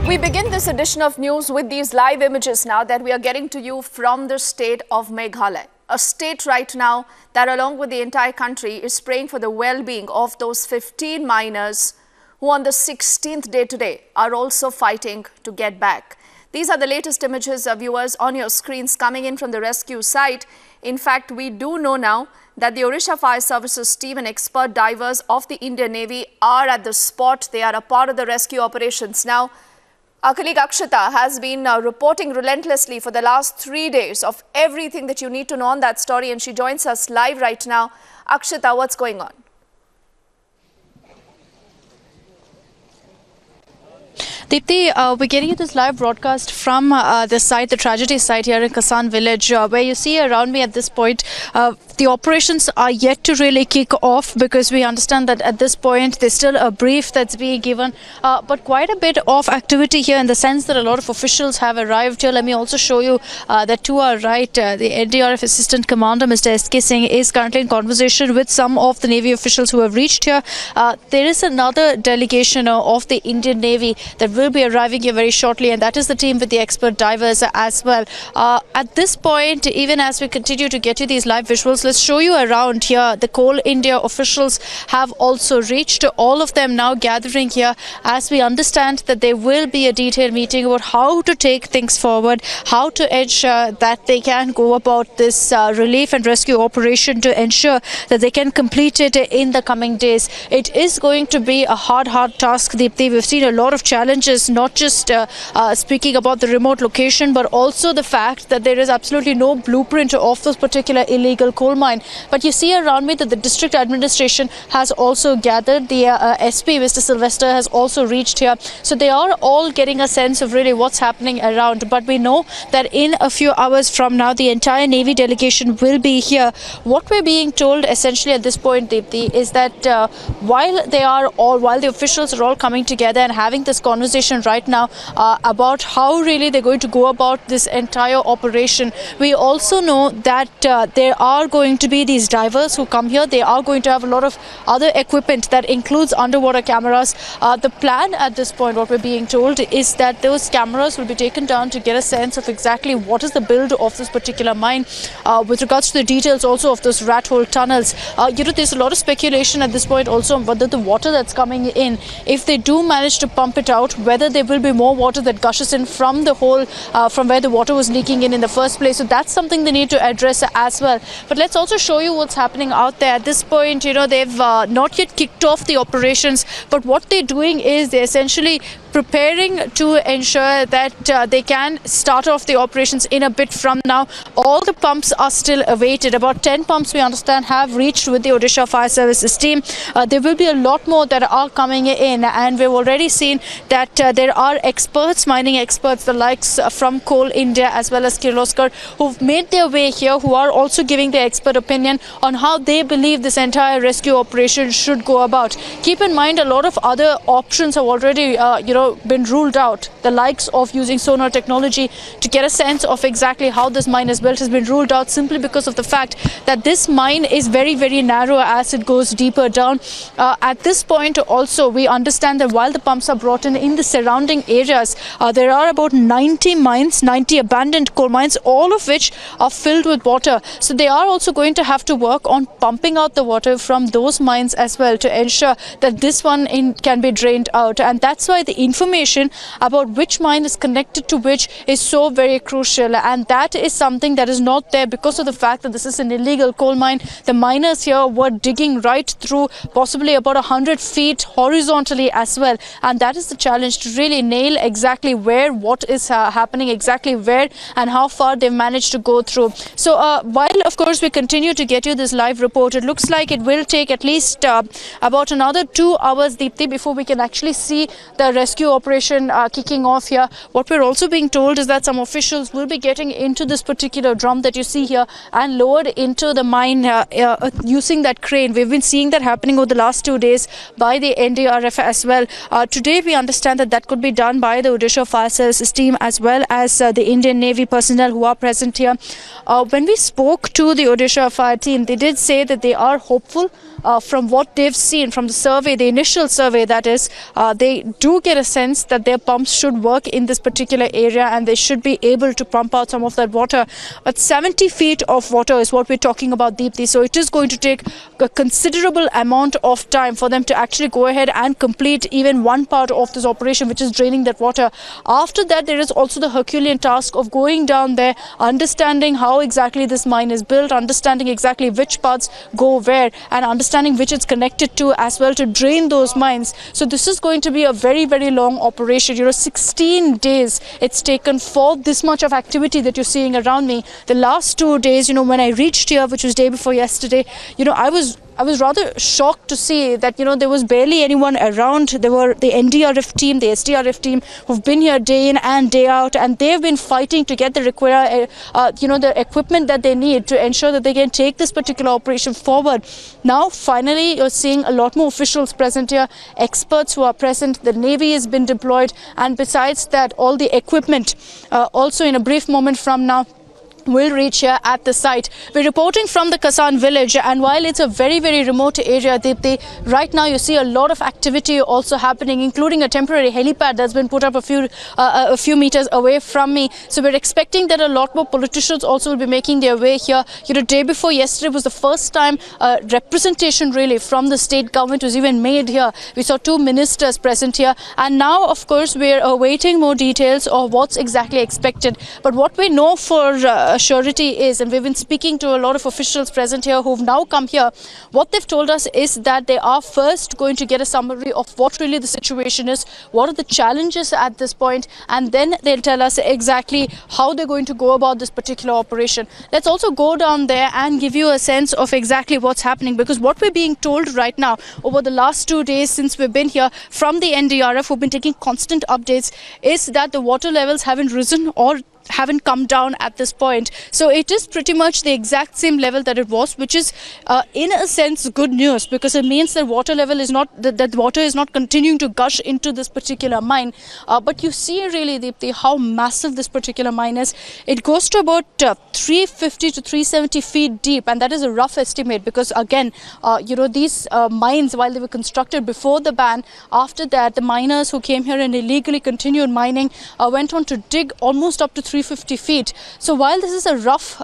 We begin this edition of news with these live images now that we are getting to you from the state of Meghalaya. A state right now that along with the entire country is praying for the well-being of those 15 miners who on the 16th day today are also fighting to get back. These are the latest images of viewers on your screens coming in from the rescue site. In fact, we do know now that the Odisha Fire Services team and expert divers of the Indian Navy are at the spot. They are a part of the rescue operations. Now, our colleague Akshita has been reporting relentlessly for the last 3 days of everything that you need to know on that story, and she joins us live right now. Akshita, what's going on? Deepthi, we're getting you this live broadcast from the site, the tragedy site here in Kasan village, where you see around me at this point, the operations are yet to really kick off because we understand that at this point there's still a brief that's being given, but quite a bit of activity here in the sense that a lot of officials have arrived here. Let me also show you that to our right, the NDRF Assistant Commander, Mr. S.K. Singh, is currently in conversation with some of the Navy officials who have reached here. There is another delegation of the Indian Navy that will be arriving here very shortly, and that is the team with the expert divers as well. At this point, even as we continue to get you these live visuals, let's show you around here. The Coal India officials have also reached, all of them now gathering here as we understand that there will be a detailed meeting about how to take things forward, how to ensure that they can go about this relief and rescue operation to ensure that they can complete it in the coming days. It is going to be a hard task, Deepthi. We've seen a lot of challenges, not just speaking about the remote location, but also the fact that there is absolutely no blueprint of this particular illegal coal mine. But you see around me that the district administration has also gathered. The SP, Mr. Sylvester, has also reached here. So they are all getting a sense of really what's happening around. But we know that in a few hours from now, the entire Navy delegation will be here. What we're being told essentially at this point, Deepthi, is that while the officials are all coming together and having this conversation right now about how really they're going to go about this entire operation, we also know that there are going to be these divers who come here. They are going to have a lot of other equipment that includes underwater cameras. The plan at this point, what we're being told, is that those cameras will be taken down to get a sense of exactly what is the build of this particular mine. With regards to the details also of those rat hole tunnels, there's a lot of speculation at this point also on whether the water that's coming in, if they do manage to pump it out, whether there will be more water that gushes in from the hole, from where the water was leaking in the first place. So that's something they need to address as well. But let's also show you what's happening out there. At this point, they've not yet kicked off the operations, but what they're doing is they're essentially preparing to ensure that they can start off the operations in a bit from now. All the pumps are still awaited. About 10 pumps, we understand, have reached with the Odisha Fire Services team. There will be a lot more that are coming in, and we've already seen that there are experts, mining experts, the likes from Coal India as well as Kirloskar, who've made their way here, who are also giving their expert opinion on how they believe this entire rescue operation should go about. Keep in mind, a lot of other options have already, been ruled out. The likes of using sonar technology to get a sense of exactly how this mine is built has been ruled out simply because of the fact that this mine is very, very narrow as it goes deeper down. At this point also, we understand that while the pumps are brought in the surrounding areas, there are about 90 mines, 90 abandoned coal mines, all of which are filled with water. So they are also going to have to work on pumping out the water from those mines as well to ensure that this one can be drained out. And that's why the information about which mine is connected to which is so very crucial, and that is something that is not there because of the fact that this is an illegal coal mine. The miners here were digging right through, possibly about 100 feet horizontally as well, and that is the challenge, to really nail exactly where what is happening, exactly where and how far they've managed to go through. So while of course we continue to get you this live report, it looks like it will take at least about another 2 hours, Deepthi, before we can actually see the rescue operation kicking off here. What we're also being told is that some officials will be getting into this particular drum that you see here and lowered into the mine using that crane. We've been seeing that happening over the last 2 days by the NDRF as well. Today we understand that that could be done by the Odisha Fire Services team as well as the Indian Navy personnel who are present here. When we spoke to the Odisha Fire team, they did say that they are hopeful from what they've seen from the survey, the initial survey that is, they do get a sense that their pumps should work in this particular area and they should be able to pump out some of that water. But 70 feet of water is what we're talking about, Deepthi. So it is going to take a considerable amount of time for them to actually go ahead and complete even one part of this operation, which is draining that water. After that, there is also the Herculean task of going down there, understanding how exactly this mine is built, understanding exactly which parts go where, and understanding which it's connected to as well to drain those mines. So this is going to be a very, very long operation. 16 days it's taken for this much of activity that you're seeing around me. The last 2 days, when I reached here, which was day before yesterday, I was rather shocked to see that, there was barely anyone around. There were the NDRF team, the SDRF team who've been here day in and day out, and they've been fighting to get the required, the equipment that they need to ensure that they can take this particular operation forward. Now, finally, you're seeing a lot more officials present here, experts who are present. The Navy has been deployed, and besides that, all the equipment also in a brief moment from now will reach here at the site. We're reporting from the Kasan village, and while it's a very, very remote area, right now you see a lot of activity also happening, including a temporary helipad that's been put up a few meters away from me. So we're expecting that a lot more politicians also will be making their way here. Day before yesterday was the first time representation really from the state government was even made here. We saw 2 ministers present here, and now of course we're awaiting more details of what's exactly expected. But what we know for surety is, and we've been speaking to a lot of officials present here who've now come here, what they've told us is that they are first going to get a summary of what really the situation is, what are the challenges at this point, and then they'll tell us exactly how they're going to go about this particular operation. Let's also go down there and give you a sense of exactly what's happening, because what we're being told right now over the last 2 days since we've been here from the NDRF, who've been taking constant updates, is that the water levels haven't risen or haven't come down at this point. So it is pretty much the exact same level that it was, which is in a sense good news, because it means that water level is not that water is not continuing to gush into this particular mine. But you see really, Deepthi, how massive this particular mine is. It goes to about 350 to 370 feet deep, and that is a rough estimate, because again, these mines, while they were constructed before the ban, after that the miners who came here and illegally continued mining went on to dig almost up to 350 feet. So while this is a rough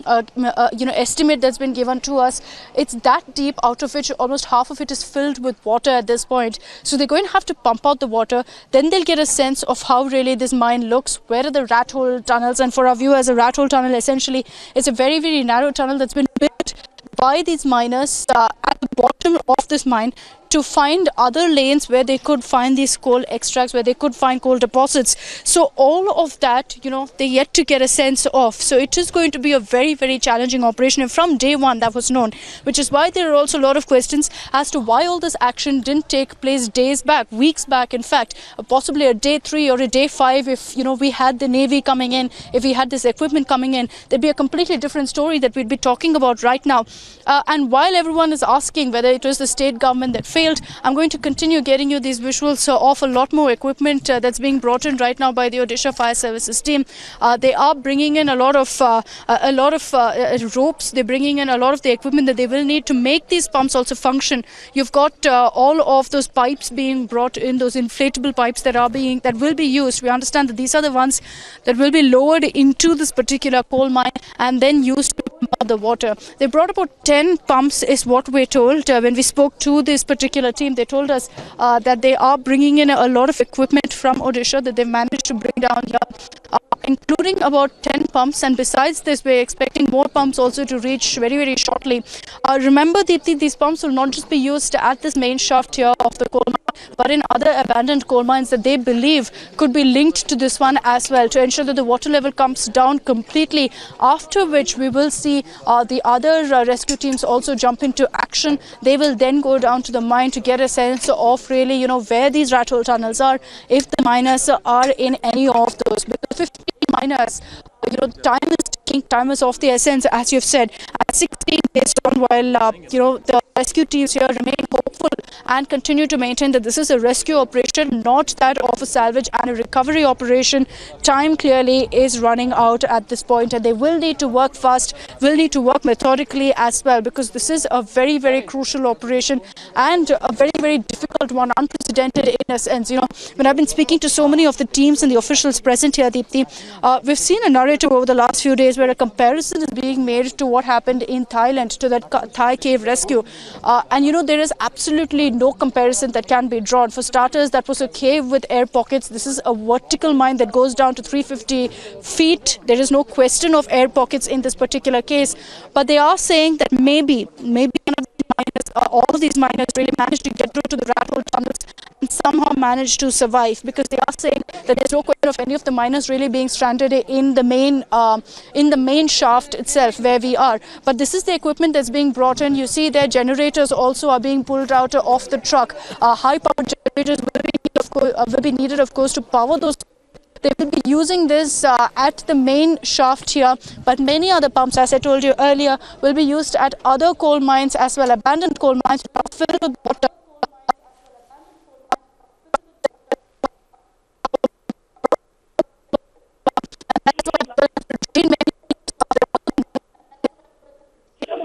estimate that's been given to us, it's that deep, out of which almost half of it is filled with water at this point. So they're going to have to pump out the water. Then they'll get a sense of how really this mine looks, where are the rat hole tunnels. And for our viewers, a rat hole tunnel essentially is a very, very narrow tunnel that's been built by these miners at the bottom of this mine to find other lanes where they could find these coal extracts, where they could find coal deposits. So all of that, they yet to get a sense of. So it is going to be a very, very challenging operation. And from day one, that was known, which is why there are also a lot of questions as to why all this action didn't take place days back, weeks back, in fact, possibly a day 3 or a day 5. If, we had the Navy coming in, if we had this equipment coming in, there'd be a completely different story that we'd be talking about right now. And while everyone is asking whether it was the state government that failed, I'm going to continue getting you these visuals of a lot more equipment that's being brought in right now by the Odisha Fire Services team. They are bringing in a lot of ropes. They're bringing in a lot of the equipment that they will need to make these pumps also function. You've got all of those pipes being brought in, those inflatable pipes that will be used. We understand that these are the ones that will be lowered into this particular coal mine and then used to pump out the water. They brought about 10 pumps is what we're told. When we spoke to this particular team, they told us that they are bringing in a lot of equipment from Odisha that they've managed to bring down here, including about 10 pumps. And besides this, we're expecting more pumps also to reach very, very shortly. Remember, Deepthi, these pumps will not just be used at this main shaft here of the coal mine, but in other abandoned coal mines that they believe could be linked to this one as well, to ensure that the water level comes down completely, after which we will see the other rescue teams also jump into action. They will then go down to the mine to get a sense of really, where these rat hole tunnels are, if the miners are in any of those. Because 15 miners, time is ticking. Time is of the essence, as you've said. At 16 days on, while the rescue teams here remain hopeful and continue to maintain that this is a rescue operation, not that of a salvage and a recovery operation. Time clearly is running out at this point, and they will need to work fast, will need to work methodically as well, because this is a very, very crucial operation and a very, very difficult one, unprecedented in a sense. When I've been speaking to so many of the teams and the officials present here, Deepti, we've seen a narrative over the last few days where a comparison is being made to what happened in Thailand, to that Thai cave rescue. And there is absolutely no comparison that can be drawn. For starters, that was a cave with air pockets. This is a vertical mine that goes down to 350 feet. There is no question of air pockets in this particular case. But they are saying that maybe one of these miners, all of these miners really managed to get through to the rat hole tunnels and somehow managed to survive, because they are saying that there's no question of any of the miners really being stranded in the main shaft itself where we are. But this is the equipment that's being brought in. You see their generators also are being pulled out of the truck. High power generators will be needed, of course, to power those. They will be using this at the main shaft here, but many other pumps, as I told you earlier, will be used at other coal mines as well, abandoned coal mines filled with water.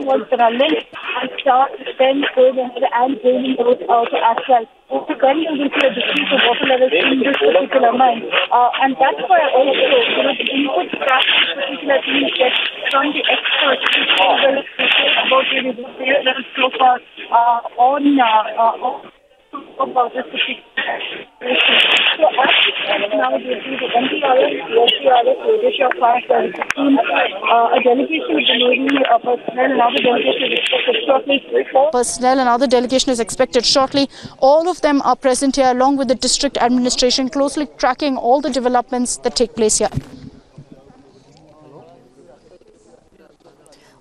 Was running and start then going ahead and draining those out as well. So then you will see a decrease of water levels in this particular mine. And that's why also, the input that this particular team gets from the experts is well about really the fair levels so far about this particular situation. So as we speak now, you see the NDRF, the SDRF, the Odisha Fire Services team, a delegation of the Navy personnel, another delegation is expected shortly. All of them are present here along with the district administration, closely tracking all the developments that take place here.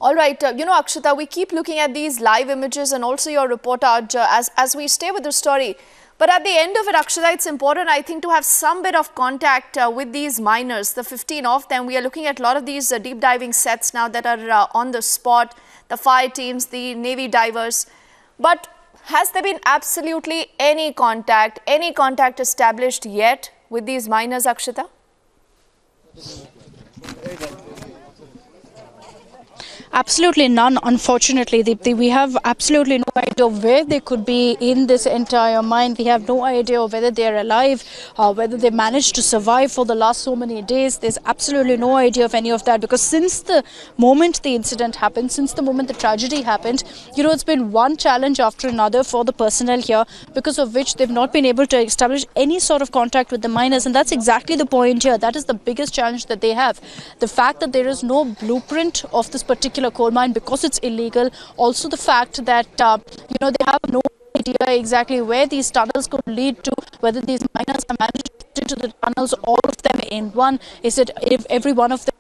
All right, Akshita, we keep looking at these live images and also your reportage as we stay with the story. But at the end of it, Akshita, it's important, I think, to have some bit of contact with these miners, the 15 of them. We are looking at a lot of these deep diving sets now that are on the spot, the fire teams, the Navy divers. But has there been absolutely any contact established yet with these miners, Akshita? Absolutely none, unfortunately, Deepti. We have absolutely no idea where they could be in this entire mine. We have no idea whether they are alive, whether they managed to survive for the last so many days. There's absolutely no idea of any of that, because since the moment the incident happened, since the moment the tragedy happened, it's been one challenge after another for the personnel here, because of which they've not been able to establish any sort of contact with the miners. And that's exactly the point here. That is the biggest challenge that they have. The fact that there is no blueprint of this particular coal mine because it's illegal. Also the fact that they have no idea exactly where these tunnels could lead to, whether these miners have managed to get into the tunnels, all of them in one. Is it if every one of them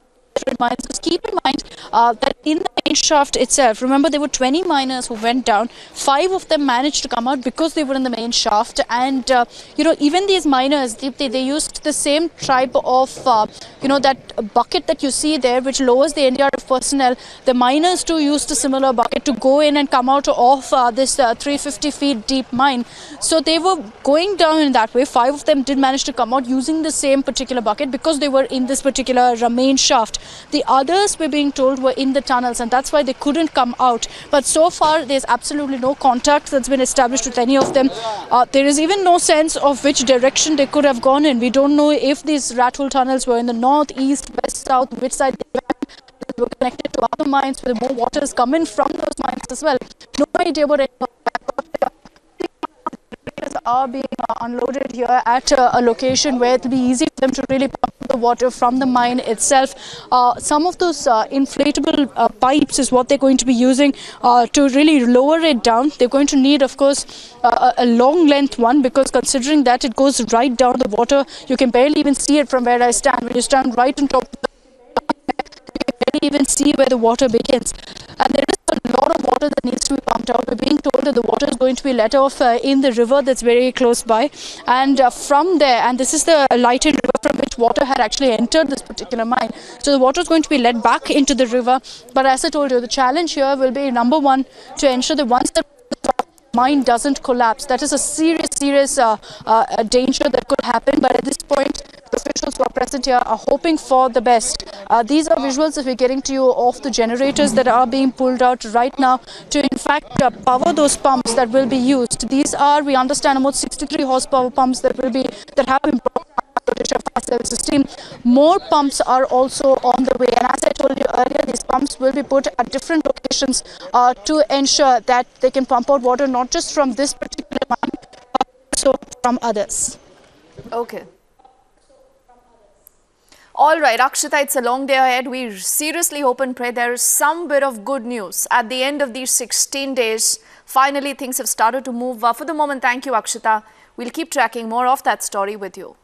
mines? Because keep in mind that in the main shaft itself, remember there were 20 miners who went down. 5 of them managed to come out because they were in the main shaft, and even these miners, they used the same type of that bucket that you see there, which lowers the NDRF personnel. The miners too used a similar bucket to go in and come out of this 350 feet deep mine. So they were going down in that way. 5 of them did manage to come out using the same particular bucket because they were in this particular main shaft. The others, we're being told, were in the tunnels, and that's why they couldn't come out. But so far, there's absolutely no contact that's been established with any of them. There is even no sense of which direction they could have gone in. We don't know if these rat hole tunnels were in the north, east, west, south, which side they went. They were connected to other mines where more water is coming from those mines as well. No idea about it. Are being unloaded here at a location where it will be easy for them to really pump the water from the mine itself. Some of those inflatable pipes is what they're going to be using to really lower it down. They're going to need, of course, a long length one, because considering that it goes right down the water, you can barely even see it from where I stand. When you stand right on top of the you can barely even see where the water begins. And there is a lot of water that needs to be pumped out. We're being told that the water is going to be let off in the river that's very close by. And from there, and this is the Lytton river from which water had actually entered this particular mine. So the water is going to be let back into the river. But as I told you, the challenge here will be, number one, to ensure that once the mine doesn't collapse. That is a serious danger that could happen. But at this point, the officials who are present here are hoping for the best. These are visuals that we're getting to you of the generators that are being pulled out right now to in fact power those pumps that will be used. These are, we understand, about 63 horsepower pumps that have been brought to the fire service system. More pumps are also on the way, and as I told you earlier, these pumps will be put at different locations to ensure that they can pump out water not just from this particular mine, but also from others. Okay. All right, Akshita, it's a long day ahead. We seriously hope and pray there is some bit of good news at the end of these 16 days. Finally, things have started to move. For the moment, thank you, Akshita. We'll keep tracking more of that story with you.